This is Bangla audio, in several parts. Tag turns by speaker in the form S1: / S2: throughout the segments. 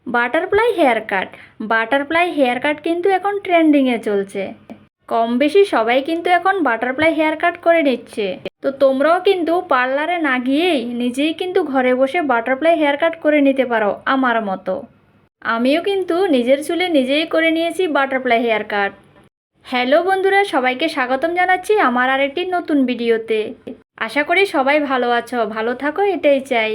S1: Butterfly haircut. Butterfly haircut কিন্তু এখন ট্রেন্ডিংয়ে চলছে। কম বেশি সবাই কিন্তু এখন বাটারফ্লাই হেয়ার কাট করে নিচ্ছে। তো তোমরাও কিন্তু পার্লারে না গিয়েই নিজেই কিন্তু ঘরে বসে বাটারফ্লাই হেয়ার কাট করে নিতে পারো আমার মতো। আমিও কিন্তু নিজের চুলে নিজেই করে নিয়েছি বাটারফ্লাই হেয়ার কাট। হ্যালো বন্ধুরা, সবাইকে স্বাগতম জানাচ্ছি আমার আরেকটি নতুন ভিডিওতে। আশা করি সবাই ভালো আছো, ভালো থাকো, এটাই চাই।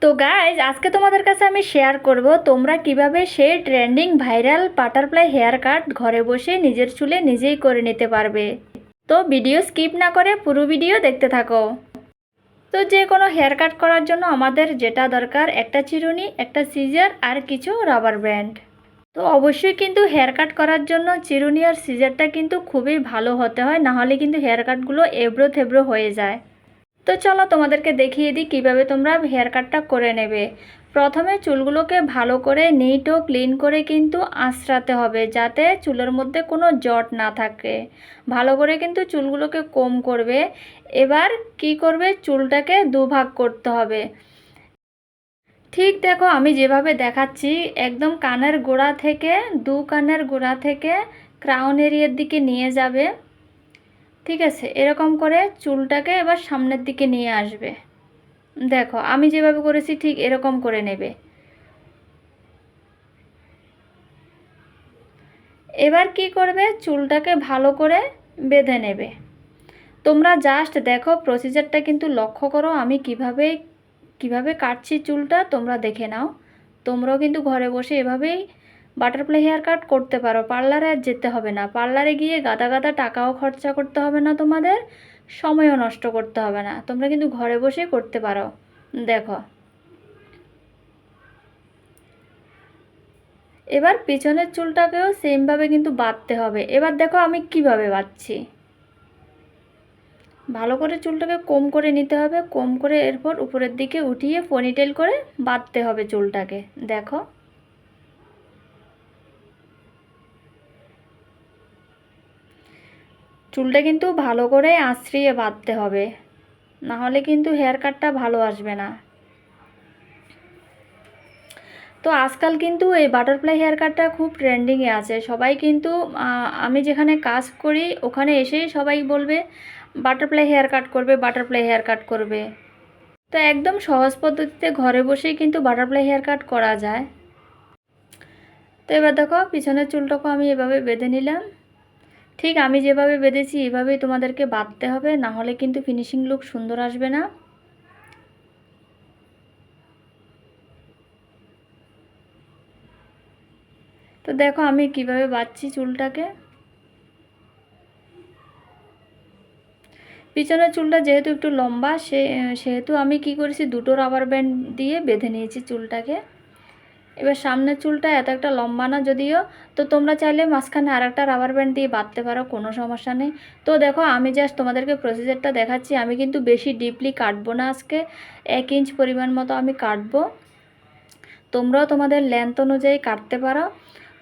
S1: তো গাইজ, আজকে তোমাদের কাছে আমি শেয়ার করব তোমরা কিভাবে সেই trending viral butterfly haircut ঘরে বসে নিজের চুলে নিজেই করে নিতে পারবে। তো ভিডিও স্কিপ না করে পুরো ভিডিও দেখতে থাকো। তো যে কোনো হেয়ার কাট করার জন্য আমাদের যেটা দরকার, একটা চিরুনি, একটা সিজার আর কিছু রাবার ব্যান্ড। তো অবশ্যই কিন্তু হেয়ার কাট করার জন্য চিরুনি আর সিজারটা কিন্তু খুবই ভালো হতে হয়, নাহলে কিন্তু হেয়ার কাটগুলো এবড়ো থেবড়ো হয়ে যায়। তো চলো তোমাদেরকে দেখিয়ে দিই কীভাবে তোমরা হেয়ার কাটটা করে নেবে। প্রথমে চুলগুলোকে ভালো করে নিট ও ক্লিন করে কিন্তু আঁচড়াতে হবে, যাতে চুলের মধ্যে কোনো জট না থাকে। ভালো করে কিন্তু চুলগুলোকে কোম করবে। এবার কি করবে, চুলটাকে দুভাগ করতে হবে। ঠিক দেখো আমি যেভাবে দেখাচ্ছি, একদম কানের গোড়া থেকে, দু কানের গোড়া থেকে ক্রাউন এরিয়ার দিকে নিয়ে যাবে। ঠিক আছে, এরকম করে চুলটাকে এবার সামনের দিকে নিয়ে আসবে। দেখো আমি যেভাবে করেছি ঠিক এরকম করে নেবে। এবার কি করবে, চুলটাকে ভালো করে বেঁধে নেবে। তোমরা জাস্ট দেখো প্রসিজারটা কিন্তু লক্ষ্য করো, আমি কিভাবে কাটছি চুলটা তোমরা দেখে নাও। তোমরাও কিন্তু ঘরে বসে এভাবেই বাটারফ্লাই হেয়ার কাট করতে পারো। পার্লারে আর যেতে হবে না, পার্লারে গিয়ে গাদা গাদা টাকাও খরচা করতে হবে না, তোমাদের সময়ও নষ্ট করতে হবে না। তোমরা কিন্তু ঘরে বসে করতে পারো। দেখো এবার পিছনের চুলটাকেও সেমভাবে কিন্তু বাঁধতে হবে। এবার দেখো আমি কিভাবে বাঁধছি। ভালো করে চুলটাকে কোম করে নিতে হবে, কোম করে এরপর উপরের দিকে উঠিয়ে পনিটেল করে বাঁধতে হবে চুলটাকে। দেখো চুলটা কিন্তু ভালো করে আঁচড়িয়ে বাঁধতে হবে, না হলে কিন্তু হেয়ার কাটটা ভালো আসবে না। তো আজকাল কিন্তু এই বাটারফ্লাই হেয়ার কাটটা খুব ট্রেন্ডিংয়ে আছে। সবাই কিন্তু আমি যেখানে কাজ করি ওখানে এসেই সবাই বলবে বাটারফ্লাই হেয়ার কাট করবে, বাটারফ্লাই হেয়ার কাট করবে। তো একদম সহজ পদ্ধতিতে ঘরে বসেই কিন্তু বাটারফ্লাই হেয়ার কাট করা যায়। তো এবার দেখো পিছনের চুলটাকে আমি এভাবে বেঁধে নিলাম। ঠিক আমি যেভাবে বেঁধেছি এভাবেই তোমাদেরকে বাঁধতে হবে, না হলে কিন্তু ফিনিশিং লুক সুন্দর আসবে না। তো দেখো আমি কিভাবে বাঁধছি চুলটাকে। পিছনের চুলটা যেহেতু একটু লম্বা সেহেতু আমি কি করেছি, দুটো রাবার ব্যান্ড দিয়ে বেঁধে নিয়েছি চুলটাকে। এবার সামনের চুলটা এত একটা লম্বা না যদিও, তো তোমরা চাইলে মাঝখানে আর একটা রাবার ব্যান্ড দিয়ে বাঁধতে পারো, কোনো সমস্যা নেই। তো দেখো আমি জাস্ট তোমাদেরকে প্রসিজারটা দেখাচ্ছি। আমি কিন্তু বেশি ডিপলি কাটবো না, আজকে 1 ইঞ্চ পরিমাণ মতো আমি কাটবো। তোমরাও তোমাদের লেন্থ অনুযায়ী কাটতে পারো।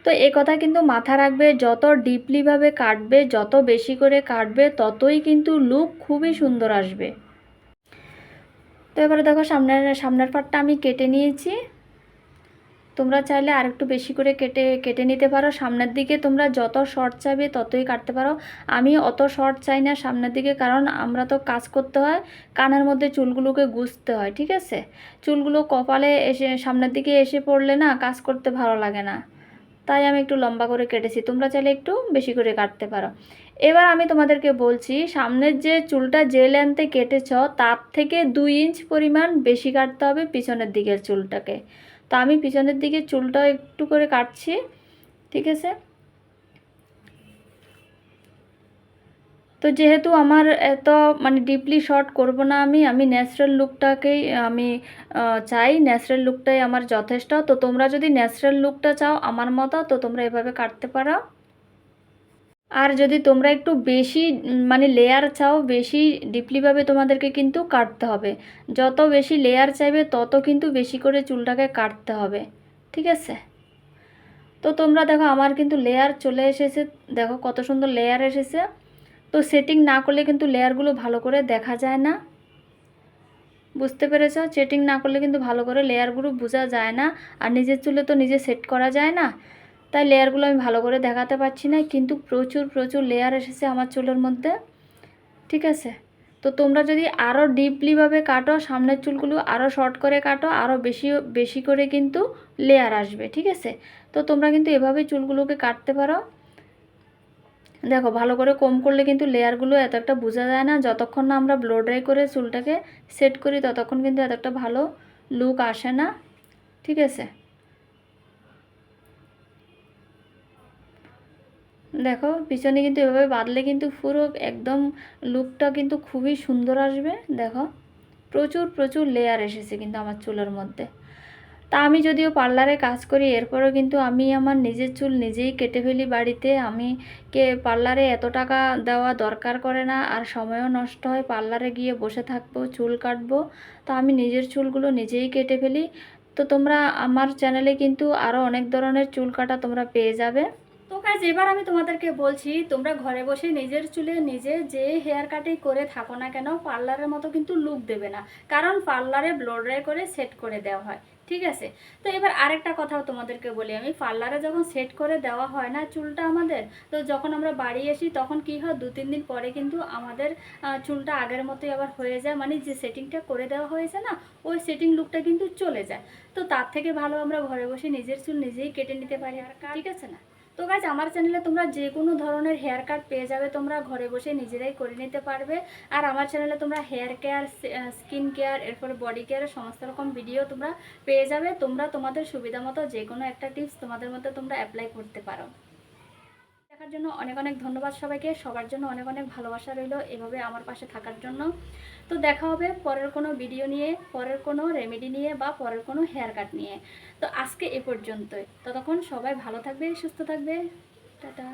S1: তো এ কথা কিন্তু মাথা রাখবে, যত ডিপলিভাবে কাটবে, যত বেশি করে কাটবে, ততই কিন্তু লুক খুবই সুন্দর আসবে। তো এবারে দেখো সামনের পার্টটা আমি কেটে নিয়েছি। তোমরা চাইলে আরেকটু বেশি করে কেটে নিতে পারো। সামনের দিকে তোমরা যত শর্ট চাইবে ততই কাটতে পারো। আমি অত শর্ট চাই না সামনের দিকে, কারণ আমরা তো কাজ করতে হয়, কানের মধ্যে চুলগুলোকে গুছতে হয়। ঠিক আছে, চুলগুলো কপালে এসে সামনের দিকে এসে পড়লে না কাজ করতে ভালো লাগে না, তাই আমি একটু লম্বা করে কেটেছি। তোমরা চাইলে একটু বেশি করে কাটতে পারো। এবার আমি তোমাদেরকে বলছি, সামনের যে চুলটা যে লেন্থে কেটেছ তার থেকে 2 ইঞ্চ পরিমাণ বেশি কাটতে হবে পিছনের দিকের চুলটাকে। তো আমি পিছনের দিকে চুলটা একটু করে কাটছি। ঠিক আছে, তো যেহেতু আমার এত মানে ডিপলি শর্ট করব না, আমি ন্যাচারাল লুকটাকেই আমি চাই, ন্যাচারাল লুকটাই আমার যথেষ্ট। তো তোমরা যদি ন্যাচারাল লুকটা চাও আমার মতো, তো তোমরা এভাবে কাটতে পারো। আর যদি তোমরা একটু বেশি মানে লেয়ার চাও, বেশি ডিপলিভাবে তোমাদেরকে কিন্তু কাটতে হবে। যত বেশি লেয়ার চাইবে তত কিন্তু বেশি করে চুলটাকে কাটতে হবে। ঠিক আছে, তো তোমরা দেখো আমার কিন্তু লেয়ার চলে এসেছে, দেখো কত সুন্দর লেয়ার এসেছে। তো সেটিং না করলে কিন্তু লেয়ারগুলো ভালো করে দেখা যায় না। বুঝতে পেরেছ? সেটিং না করলে কিন্তু ভালো করে লেয়ারগুলো বোঝা যায় না, আর নিজের চুলে তো নিজে সেট করা যায় না, তাই লেয়ারগুলো আমি ভালো করে দেখাতে পারছি না, কিন্তু প্রচুর প্রচুর লেয়ার এসেছে আমার চুলের মধ্যে। ঠিক আছে, তো তোমরা যদি আরও ডিপলিভাবে কাটো, সামনের চুলগুলো আরও শর্ট করে কাটো, আরও বেশি বেশি করে কিন্তু লেয়ার আসবে। ঠিক আছে, তো তোমরা কিন্তু এভাবে চুলগুলোকে কাটতে পারো। দেখো, ভালো করে কম করলে কিন্তু লেয়ারগুলো এত একটা বোঝা যায় না। যতক্ষণ না আমরা ব্লো ড্রাই করে চুলটাকে সেট করি ততক্ষণ কিন্তু এত একটা ভালো লুক আসে না। ঠিক আছে, দেখো পিছনে কিন্তু এভাবে বাঁধলে কিন্তু পুরো একদম লুকটা কিন্তু খুবই সুন্দর আসবে। দেখো, প্রচুর প্রচুর লেয়ার এসেছে কিন্তু আমার চুলের মধ্যে। তা আমি যদিও পার্লারে কাজ করি, এরপরেও কিন্তু আমি আমার নিজের চুল নিজেই কেটে ফেলি বাড়িতে। আমি পার্লারে এত টাকা দেওয়া দরকার করে না, আর সময়ও নষ্ট হয় পার্লারে গিয়ে বসে থাকবো চুল কাটবো। তো আমি নিজের চুলগুলো নিজেই কেটে ফেলি। তো তোমরা আমার চ্যানেলে কিন্তু আরও অনেক ধরনের চুল কাটা তোমরা পেয়ে যাবে। তো গাইজ, এবার আমি তোমাদেরকে বলছি, তোমরা ঘরে বসে নিজের চুলে নিজে যে হেয়ার কাটিং করে থাকো না কেন, পার্লারের মতো কিন্তু লুক দেবে না, কারণ পার্লারে ব্লো ড্রাই করে সেট করে দেওয়া হয়। ঠিক আছে, তো এবার আরেকটা কথাও তোমাদেরকে বলি, আমি পার্লারে যখন সেট করে দেওয়া হয় না চুলটা আমাদের, তো যখন আমরা বাড়ি আসি তখন কি হয়, 2-3 দিন পরে কিন্তু আমাদের চুলটা আগের মতোই আবার হয়ে যায়, মানে যে সেটিংটা করে দেওয়া হয়েছে না, ওই সেটিং লুকটা কিন্তু চলে যায়। তো তার থেকে ভালো আমরা ঘরে বসে নিজের চুল নিজেই কেটে নিতে পারি। আর ঠিক আছে না? তো গাইজ, আমার চ্যানেলে তোমরা যে কোনো ধরনের হেয়ার কাট পেয়ে যাবে, তোমরা ঘরে বসে নিজেরাই করে নিতে পারবে। আর আমার চ্যানেলে তোমরা হেয়ার কেয়ার, স্কিন কেয়ার, এরপরে বডি কেয়ারের সমস্ত রকম ভিডিও তোমরা পেয়ে যাবে। তোমরা তোমাদের সুবিধা মতো যে কোনো একটা টিপস তোমাদের মধ্যে তোমরা অ্যাপ্লাই করতে পারো। দেখার জন্য অনেক অনেক ধন্যবাদ সবাইকে, সবার জন্য অনেক অনেক ভালোবাসা রইল এভাবে আমার পাশে থাকার জন্য। তো দেখা হবে পরের কোনো ভিডিও নিয়ে, পরের কোনো রেমেডি নিয়ে, বা পরের কোনো হেয়ার কাট নিয়ে। তো আজকে এ পর্যন্তই, ততক্ষণ সবাই ভালো থাকবে, সুস্থ থাকবে। টাটা।